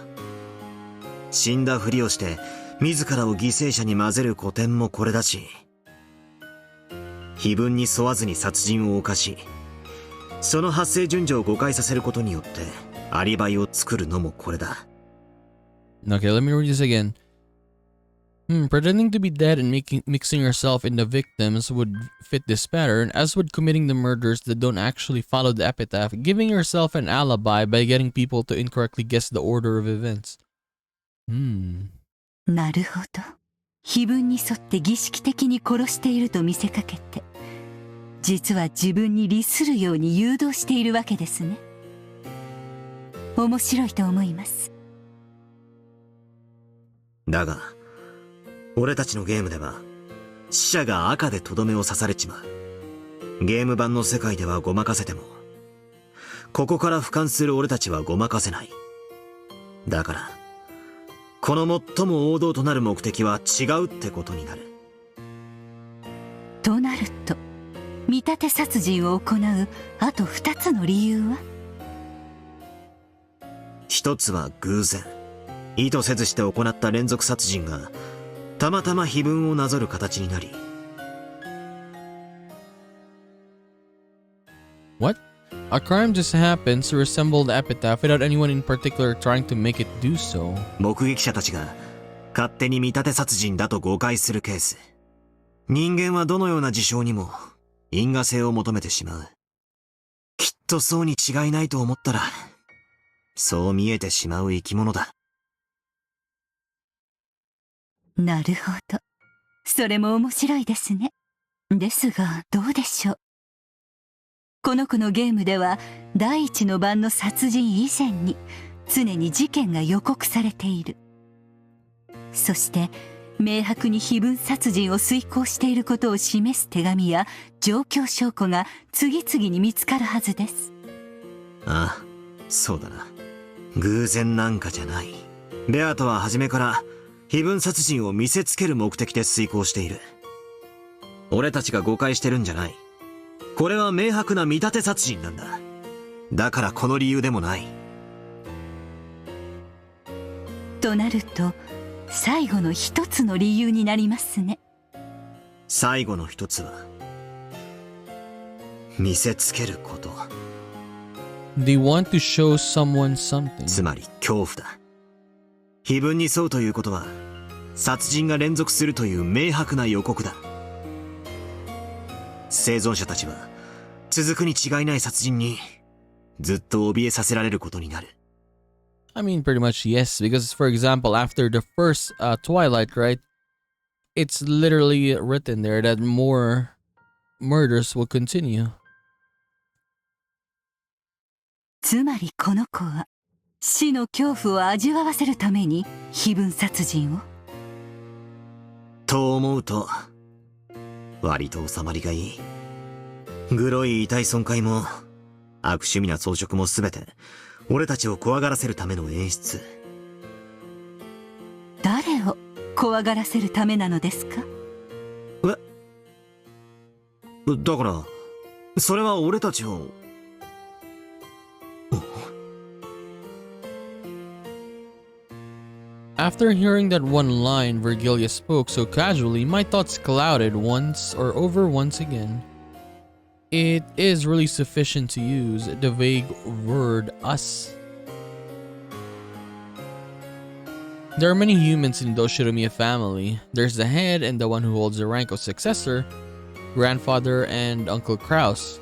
死んだふりをして自らを犠牲者に混ぜる古典もこれだし、非分に沿わずに殺人を犯し、その発生順序を誤解させることによってアリバイを作るのもこれだ。Okay, let me read this again. Pretending to be dead and mixing yourself in the victims would fit this pattern, as would committing the murders that don't actually follow the epitaph, giving yourself an alibi by getting people to incorrectly guess the order of events. なるほど。非分に沿って儀式的に殺していると見せかけて、実は自分に利するように誘導しているわけですね。面白いと思います。だが俺たちのゲームでは死者が赤でとどめを刺されちまう。ゲーム版の世界ではごまかせても、ここから俯瞰する俺たちはごまかせない。だからこの最も王道となる目的は違うってことになる。となると、見立て殺人を行うあと2つの理由は？一つは偶然、意図せずして行った連続殺人がたまたま非分をなぞる形になり。What? A crime just happens to resemble the epitaph without anyone in particular trying to make it do so. 目撃者たちが勝手に見立て殺人だと誤解するケース。人間はどのような事象にも因果性を求めてしまう。きっとそうに違いないと思ったら、そう見えてしまう生き物だ。なるほど。それも面白いですね。ですが、どうでしょう。この子のゲームでは、第一の晩の殺人以前に、常に事件が予告されている。そして、明白に非分殺人を遂行していることを示す手紙や状況証拠が次々に見つかるはずです。ああ、そうだな。偶然なんかじゃない。ベアとは初めから非分殺人を見せつける目的で遂行している。俺たちが誤解してるんじゃない。これは明白な見立て殺人なんだ。だからこの理由でもない。となると最後の一つの理由になりますね。最後の一つは見せつけること。 They want to show someone something. つまり恐怖だ。碑文に沿うということは殺人が連続するという明白な予告だ。生存者たちは続くに違いない殺人にずっと怯えさせられることになる。 I mean, pretty much yes, because for example, after the first Twilight, right? It's literally written there that more murders will continue. つまりこの子は死の恐怖を味わわせるために碑文殺人を。と思うと割と収まりがいい。グロい遺体損壊も悪趣味な装飾も全て俺たちを怖がらせるための演出。誰を怖がらせるためなのですか？だからそれは俺たちを。After hearing that one line Virgilia spoke so casually, my thoughts clouded once again. It is really sufficient to use the vague word us. There are many humans in the Oshiromiya family. There's the head and the one who holds the rank of successor, grandfather and Uncle Kraus.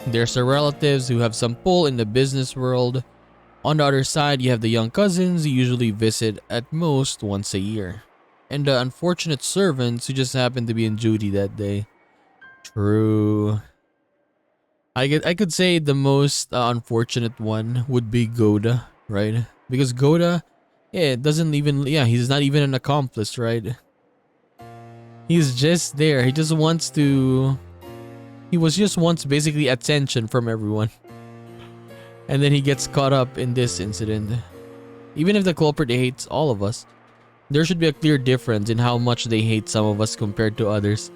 There's the relatives who have some pull in the business world. On the other side, you have the young cousins who usually visit at most once a year. And the unfortunate servants who just happen to be in duty that day. True. I could say the most unfortunate one would be Goda, right? Because Goda, he's not even an accomplice, right? He's just there. He just wants basically attention from everyone. And then he gets caught up in this incident. Even if the culprit hates all of us, there should be a clear difference in how much they hate some of us compared to others.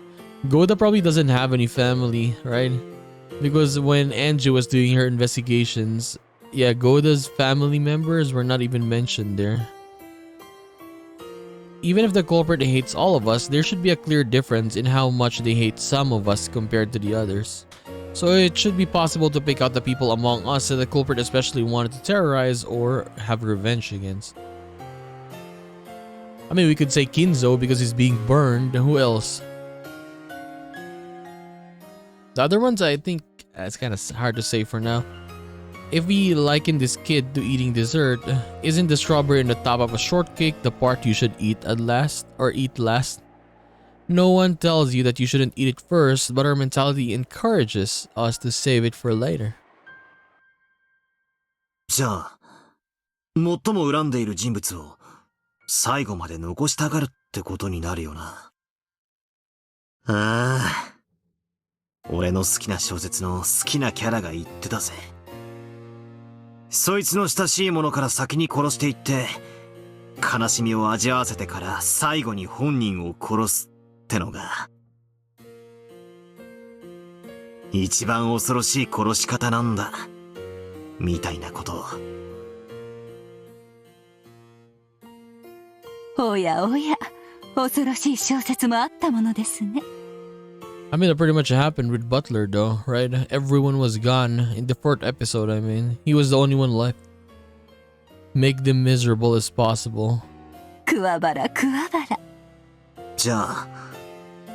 Goda probably doesn't have any family, right? Because when Anju was doing her investigations, yeah, Goda's family members were not even mentioned there. Even if the culprit hates all of us, there should be a clear difference in how much they hate some of us compared to the others. So it should be possible to pick out the people among us that the culprit especially wanted to terrorize or have revenge against. I mean, we could say Kinzo because he's being burned. Who else? The other ones, I think it's kind of hard to say for now. If we liken this kid to eating dessert, isn't the strawberry on the top of a shortcake the part you should eat last? No one tells you that you shouldn't eat it first, but our mentality encourages us to save it for later. じゃあ、最も恨んでいる人物を最後まで残したがるってことになるよな。ああ、俺の好きな小説の好きなキャラが言ってたぜ。そいつの親しい者から先に殺していって、悲しみを味わわせてから最後に本人を殺すってのが一番恐ろしい殺し方なんだみたいなことを。おやおや、恐ろしい小説もあったものですね。I mean, that pretty much happened with Butler though, right? Everyone was gone in the 4th episode, I mean. He was the only one left. Make them miserable as possible. くわばらくわばら。じゃあ、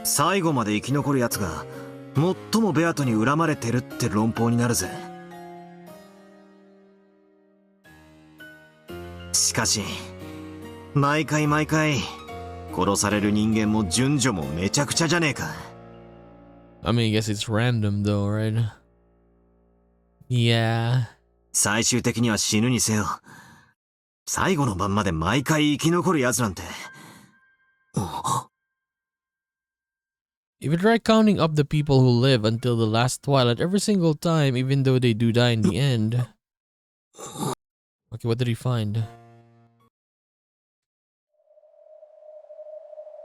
最後まで生き残る奴が最もベアトに恨まれてるって論法になるぜ。しかし、毎回殺される人間も順序もめちゃくちゃじゃねえか。I mean, I guess it's random though, right? Yeah. 最終的には死ぬにせよ。最後の晩まで毎回生き残る奴なんて。If you try counting up the people who live until the last twilight every single time, even though they do die in the end. Okay, what did he find?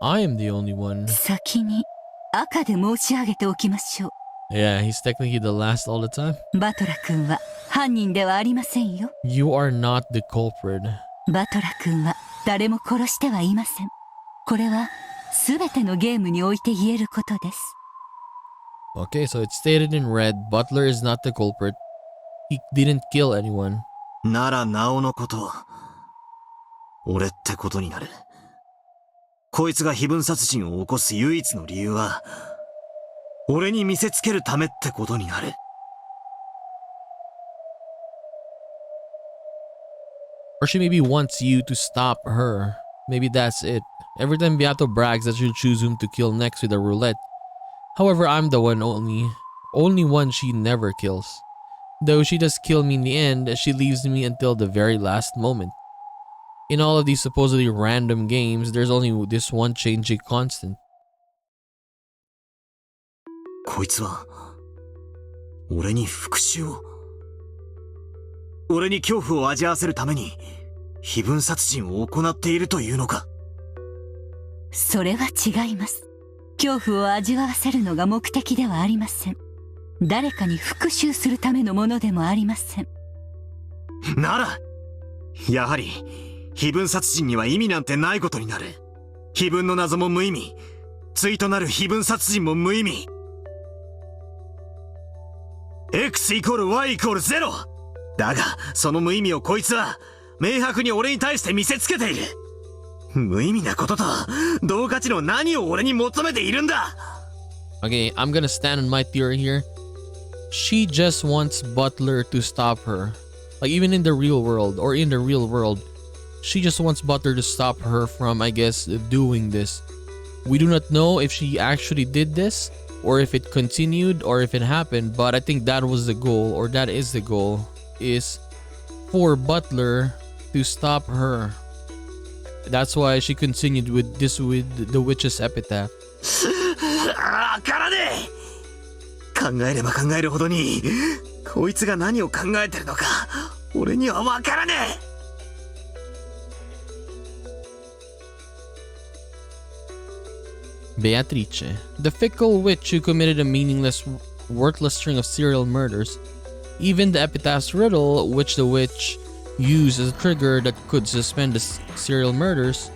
I am the only one. 先に赤で申し上げておきましょう。 Yeah, he's technically the last all the time. バトラ君は犯人ではありませんよ。 You are not the culprit. バトラ君は誰も殺してはいません。これは全てのゲームにおいて言えることです。 Okay, so it's stated in red, Butler is not the culprit. He didn't kill anyone. ならなおのこと、俺ってことになる。こいつが非分殺人を起こす唯一の理由は、俺に見せつけるためってことになる。Or she maybe wants you to stop her. Maybe that's it. Every time Beato brags that she'll choose whom to kill next with a roulette. However, I'm the only one she never kills. Though she does kill me in the end, she leaves me until the very last moment. In all of these supposedly random games, there's only this one changing constant. こいつは、俺に復讐を。俺に恐怖を味わわせるために、非分殺人を行っているというのか。それは違います。恐怖を味わわせるのが目的ではありません。誰かに復讐するためのものでもありません。なら、やはり、非分殺人には意味なんてないことになる。非分の謎も無意味。対となる非分殺人も無意味。X イコール Y イコール0。だが、その無意味をこいつは、明白に俺に対して見せつけている。無意味なことと、同価値の何を俺に求めているんだ。 Okay, I'm gonna stand on my theory here. She just wants Butler to stop her. Like even in the real world, or in the real world, she just wants Butler to stop her from, I guess, doing this. We do not know if she actually did this, or if it continued, or if it happened, but I think that was the goal, or that is the goal, is for Butler to stop her. That's why she continued with the witch's epitaph. わからねえ。考えれば考えるほどに、こいつが何を考えてるのか、俺にはわからねえ。Beatrice, the fickle witch who committed a meaningless, worthless string of serial murders. Even the epitaph's riddle, which the witch used as a trigger that could suspend the serial murders,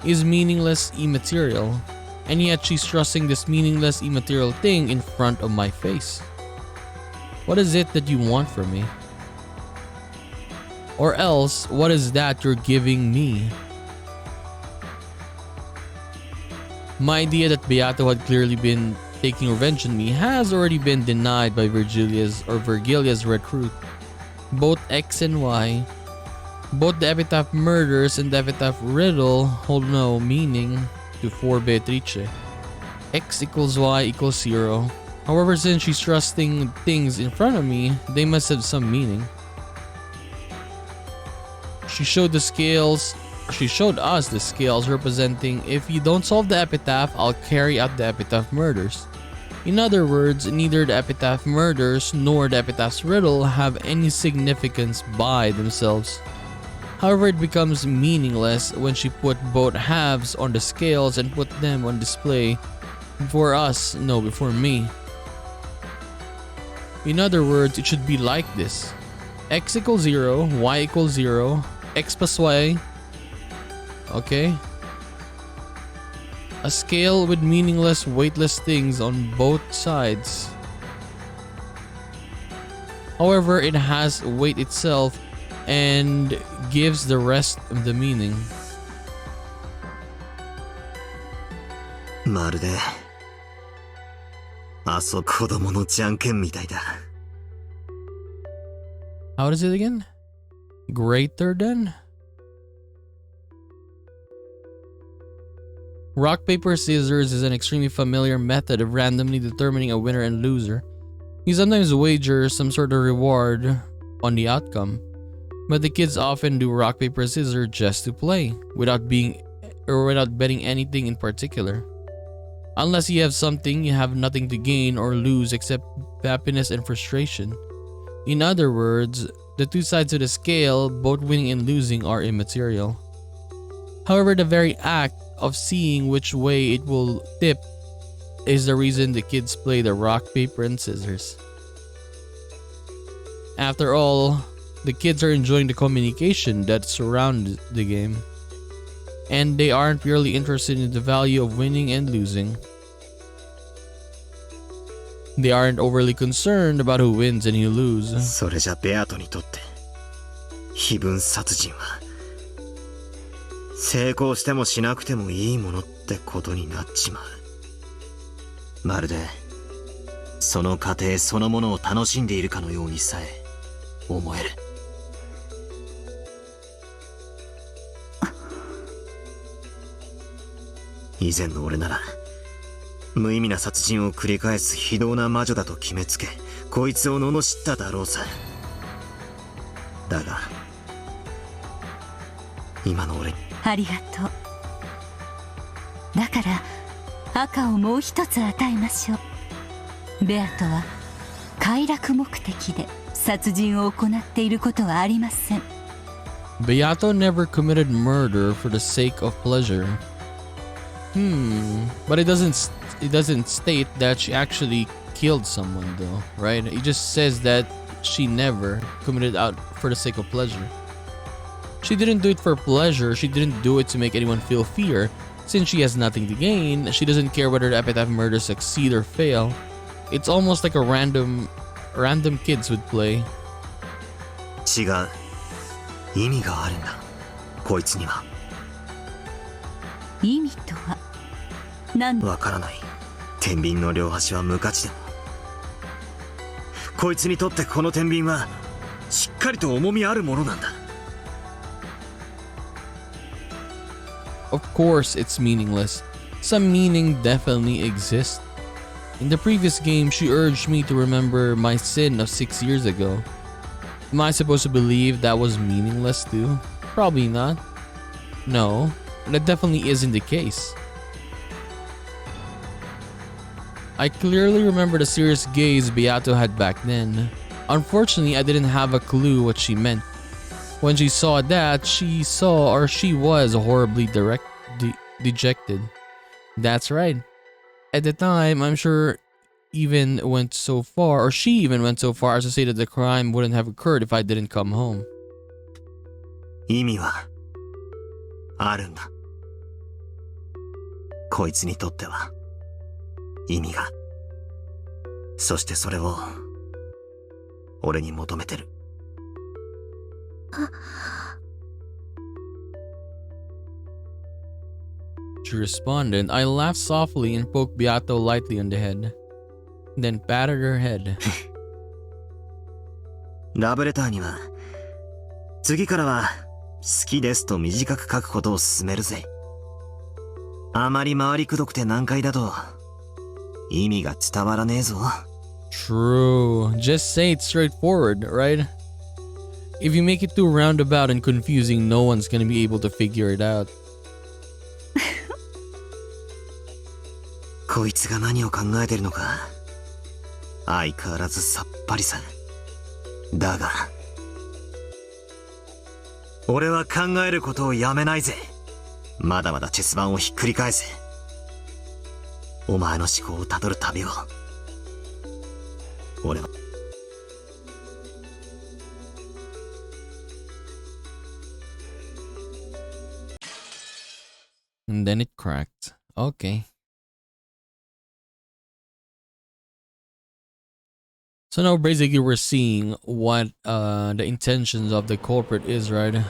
is meaningless, immaterial. And yet she's thrusting this meaningless, immaterial thing in front of my face. What is it that you want from me? Or else, what is that you're giving me? My idea that Beato had clearly been taking revenge on me has already been denied by Virgilia's recruit. Both X and Y, both the epitaph murders and the epitaph riddle hold no meaning for Beatrice. X equals Y equals 0. However, since she's thrusting things in front of me, they must have some meaning. She showed us the scales representing, if you don't solve the epitaph, I'll carry out the epitaph murders. In other words, neither the epitaph murders nor the epitaph's riddle have any significance by themselves. However, it becomes meaningless when she put both halves on the scales and put them on display before me. In other words, it should be like this. X equals 0, Y equals 0, X plus Y. Okay. A scale with meaningless, weightless things on both sides. However, it has weight itself and gives the rest of the meaning. まるで、子供のじゃんけんみたいだ。How does it again? Greater than? Rock, paper, scissors is an extremely familiar method of randomly determining a winner and loser. You sometimes wager some sort of reward on the outcome, but the kids often do rock, paper, scissors just to play, without betting anything in particular. Unless you have something, you have nothing to gain or lose except happiness and frustration. In other words, the two sides of the scale, both winning and losing, are immaterial. However, the very act of seeing which way it will tip is the reason the kids play the rock, paper, and scissors. After all, the kids are enjoying the communication that surrounds the game, and they aren't purely interested in the value of winning and losing. They aren't overly concerned about who wins and who loses. それじゃベアトにとって非分殺人は成功してもしなくてもいいものってことになっちまう。まるでその過程そのものを楽しんでいるかのようにさえ思える。以前の俺なら無意味な殺人を繰り返す非道な魔女だと決めつけこいつを罵っただろうさ。だが今の俺ありがとう。だから赤をもう一つ与えましょう。ベアトは快楽目的で殺人を行っていることはありません。 Beato never committed murder for the sake of pleasure. But it doesn't state that she actually killed someone though, right? It just says that she never committed out for the sake of pleasure. She didn't do it for pleasure, she didn't do it to make anyone feel fear. Since she has nothing to gain, she doesn't care whether the epitaph murders succeed or fail. It's almost like a random kids would play. 違う。意味があるんだ。こいつには。意味とは何？わからない。天秤の両端は無価値でも。こいつにとってこの天秤はしっかりと重みあるものなんだ。Of course, it's meaningless. Some meaning definitely exists. In the previous game, she urged me to remember my sin of 6 years ago. Am I supposed to believe that was meaningless too? Probably not. No, that definitely isn't the case. I clearly remember the serious gaze Beato had back then. Unfortunately, I didn't have a clue what she meant. When she saw that, she was horribly dejected. That's right. At the time, I'm sure she even went so far as to say that the crime wouldn't have occurred if I didn't come home. 意味はあるんだ。こいつにとっては意味が。そしてそれを俺に求めてる。She responded. I laughed softly and poked Beato lightly on the head, then patted her head. ラブレターには次からは好きですと短く書くことを勧めるぜ。あまり回りくどくて難解だと意味が伝わらねえぞ。True. Just say it straightforward, right? If you make it too roundabout and confusing, no one's gonna be able to figure it out. こいつが何を考えてるのか相変わらずさっぱりさ。だが俺は考えることをやめないぜ。まだまだチェス盤をひっくり返せ。お前の思考をたどる旅を。俺はAnd then it cracked. Okay. So now basically we're seeing what the intentions of the culprit is, right?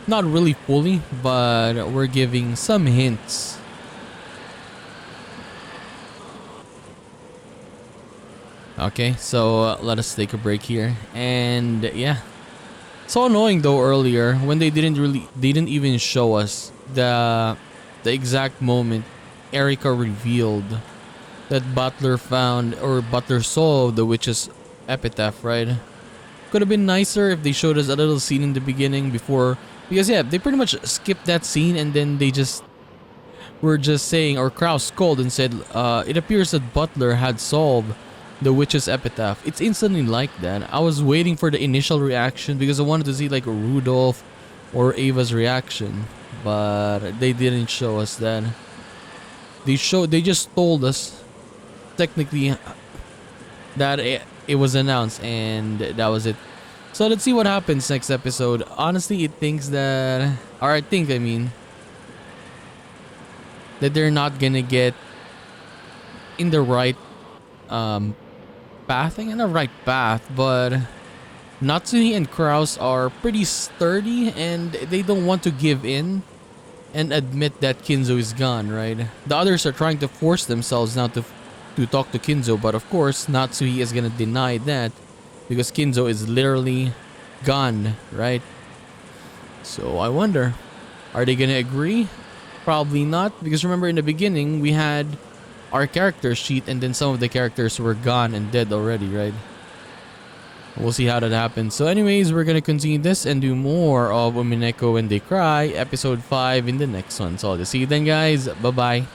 Not really fully, but we're giving some hints. Okay, so let us take a break here. And yeah. So annoying though earlier when they didn't even show us the exact moment Erika revealed that Butler saw the witch's epitaph, right? Could have been nicer if they showed us a little scene in the beginning before, because yeah, they pretty much skipped that scene and then they were just saying, or Kraus called and said, it appears that Butler had solved the witch's epitaph. It's instantly like that. I was waiting for the initial reaction because I wanted to see like Rudolph or Ava's reaction, but they didn't show us that. They just told us technically that it was announced, and that was it. So let's see what happens next episode. Honestly, it thinks that, or I mean that they're not gonna get in the right path. In the right path, but Natsuhi and Kraus are pretty sturdy and they don't want to give in and admit that Kinzo is gone, right? The others are trying to force themselves now to talk to Kinzo, but of course Natsuhi is gonna deny that because Kinzo is literally gone, right? So I wonder, are they gonna agree? Probably not, because remember in the beginning we had our character sheet and then some of the characters were gone and dead already, right? We'll see how that happens. So anyways, we're gonna continue this and do more of Umineko When They Cry, episode 5 in the next one. So I'll just see you then, guys. Bye bye.